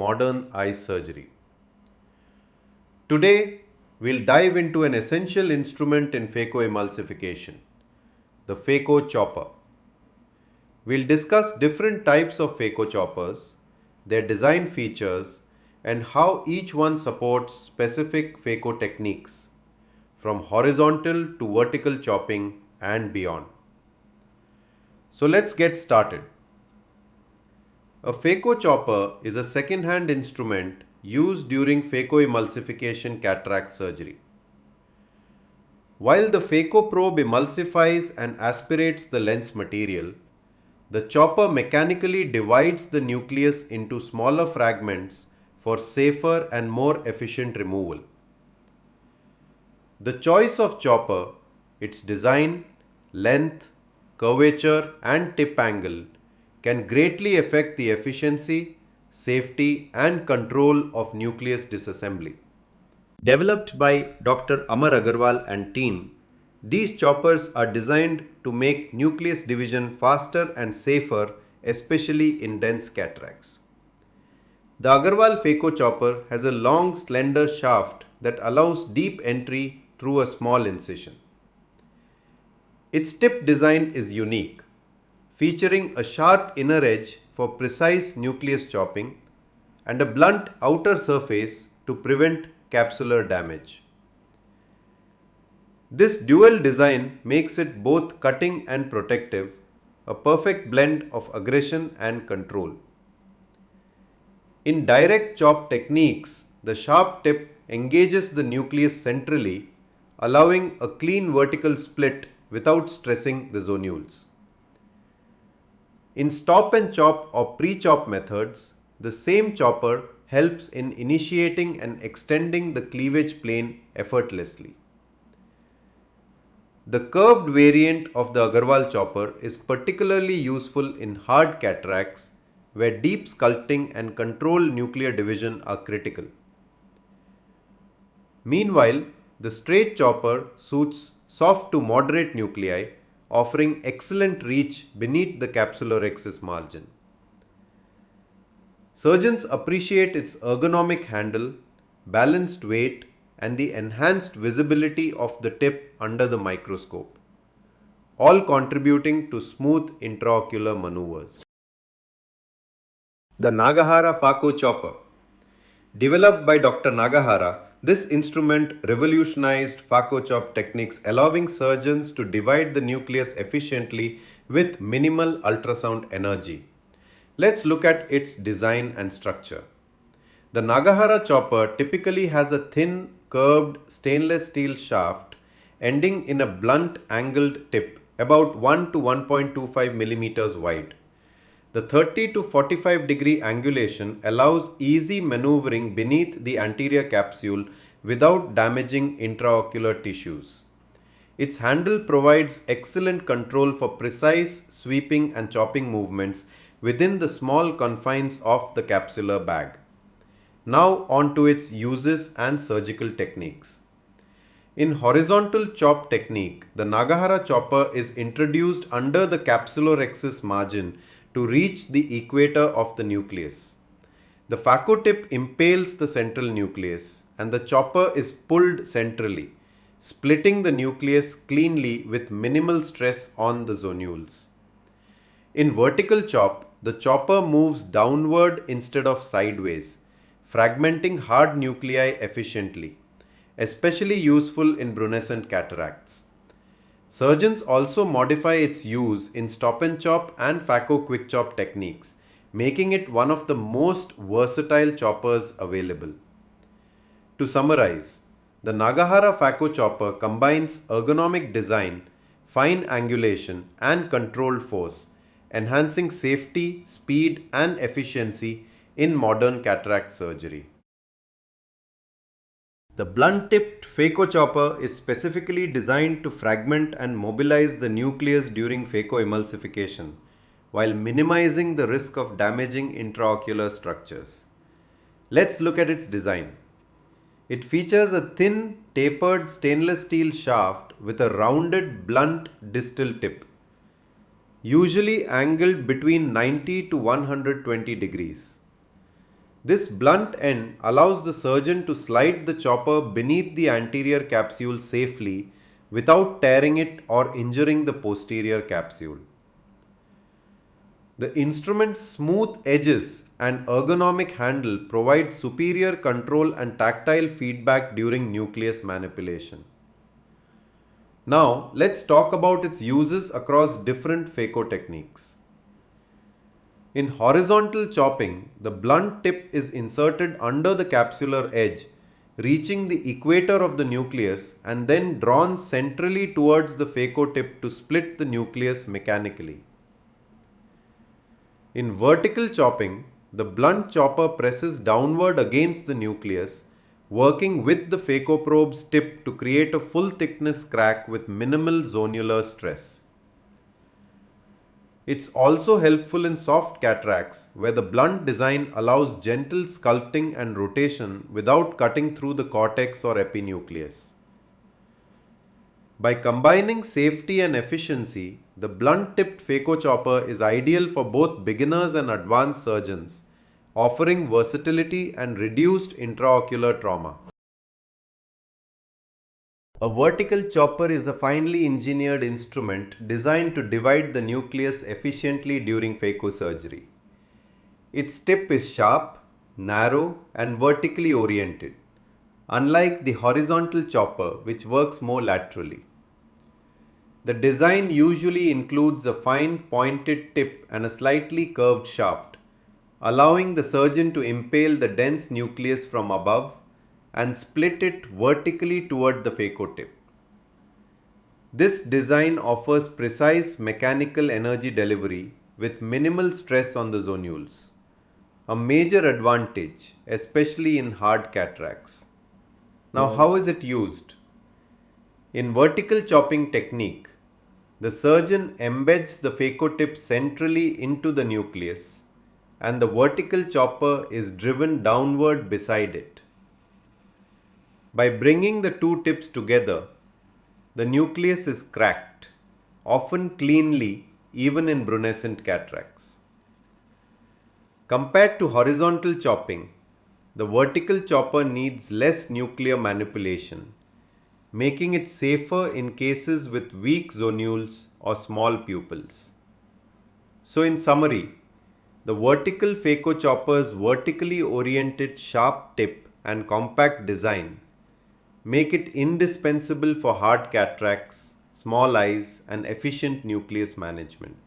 modern eye surgery. Today, we'll dive into an essential instrument in phacoemulsification, the phaco chopper. We'll discuss different types of phaco choppers, their design features, and how each one supports specific phaco techniques, from horizontal to vertical chopping and beyond. So let's get started. A phaco chopper is a second-hand instrument used during phacoemulsification cataract surgery. While the phaco probe emulsifies and aspirates the lens material, the chopper mechanically divides the nucleus into smaller fragments for safer and more efficient removal. The choice of chopper, its design, length, curvature, and tip angle can greatly affect the efficiency, safety, and control of nucleus disassembly. Developed by Dr. Amar Agarwal and team, these choppers are designed to make nucleus division faster and safer, especially in dense cataracts. The Agarwal phaco chopper has a long, slender shaft that allows deep entry through a small incision. Its tip design is unique, featuring a sharp inner edge for precise nucleus chopping and a blunt outer surface to prevent capsular damage. This dual design makes it both cutting and protective, a perfect blend of aggression and control. In direct chop techniques, the sharp tip engages the nucleus centrally, allowing a clean vertical split without stressing the zonules. In stop and chop or pre-chop methods, the same chopper helps in initiating and extending the cleavage plane effortlessly. The curved variant of the Agarwal chopper is particularly useful in hard cataracts where deep sculpting and controlled nuclear division are critical. Meanwhile, the straight chopper suits soft to moderate nuclei, offering excellent reach beneath the capsulorhexis margin. Surgeons appreciate its ergonomic handle, balanced weight, and the enhanced visibility of the tip under the microscope, all contributing to smooth intraocular maneuvers. The Nagahara Phaco chopper. Developed by Dr. Nagahara, this instrument revolutionized phaco chop techniques, allowing surgeons to divide the nucleus efficiently with minimal ultrasound energy. Let's look at its design and structure. The Nagahara chopper typically has a thin, curved stainless steel shaft ending in a blunt angled tip about 1 to 1.25 mm wide. The 30 to 45 degree angulation allows easy maneuvering beneath the anterior capsule without damaging intraocular tissues. Its handle provides excellent control for precise sweeping and chopping movements within the small confines of the capsular bag. Now on to its uses and surgical techniques. In horizontal chop technique, the Nagahara chopper is introduced under the capsulorhexis margin to reach the equator of the nucleus. The phaco tip impales the central nucleus and the chopper is pulled centrally, splitting the nucleus cleanly with minimal stress on the zonules. In vertical chop, the chopper moves downward instead of sideways, fragmenting hard nuclei efficiently, especially useful in brunescent cataracts. Surgeons also modify its use in stop and chop and phaco quick chop techniques, making it one of the most versatile choppers available. To summarize, the Nagahara phaco chopper combines ergonomic design, fine angulation, and controlled force, enhancing safety, speed, and efficiency in modern cataract surgery. The blunt-tipped phaco chopper is specifically designed to fragment and mobilize the nucleus during phacoemulsification, while minimizing the risk of damaging intraocular structures. Let's look at its design. It features a thin, tapered stainless steel shaft with a rounded, blunt distal tip, usually angled between 90 to 120 degrees. This blunt end allows the surgeon to slide the chopper beneath the anterior capsule safely without tearing it or injuring the posterior capsule. The instrument's smooth edges and ergonomic handle provide superior control and tactile feedback during nucleus manipulation. Now, let's talk about its uses across different phaco techniques. In horizontal chopping, the blunt tip is inserted under the capsular edge, reaching the equator of the nucleus and then drawn centrally towards the phaco tip to split the nucleus mechanically. In vertical chopping, the blunt chopper presses downward against the nucleus, working with the phacoprobe's tip to create a full thickness crack with minimal zonular stress. It's also helpful in soft cataracts where the blunt design allows gentle sculpting and rotation without cutting through the cortex or epinucleus. By combining safety and efficiency, the blunt-tipped phaco chopper is ideal for both beginners and advanced surgeons, offering versatility and reduced intraocular trauma. A vertical chopper is a finely engineered instrument designed to divide the nucleus efficiently during phacosurgery. Its tip is sharp, narrow, and vertically oriented, unlike the horizontal chopper, which works more laterally. The design usually includes a fine pointed tip and a slightly curved shaft, allowing the surgeon to impale the dense nucleus from above and split it vertically toward the phaco tip. This design offers precise mechanical energy delivery with minimal stress on the zonules, a major advantage, especially in hard cataracts. Now, how is it used? In vertical chopping technique, the surgeon embeds the phaco tip centrally into the nucleus and the vertical chopper is driven downward beside it. By bringing the two tips together, the nucleus is cracked, often cleanly even in brunescent cataracts. Compared to horizontal chopping, the vertical chopper needs less nuclear manipulation, making it safer in cases with weak zonules or small pupils. So in summary, the vertical phaco chopper's vertically oriented sharp tip and compact design make it indispensable for hard cataracts, small eyes, and efficient nucleus management.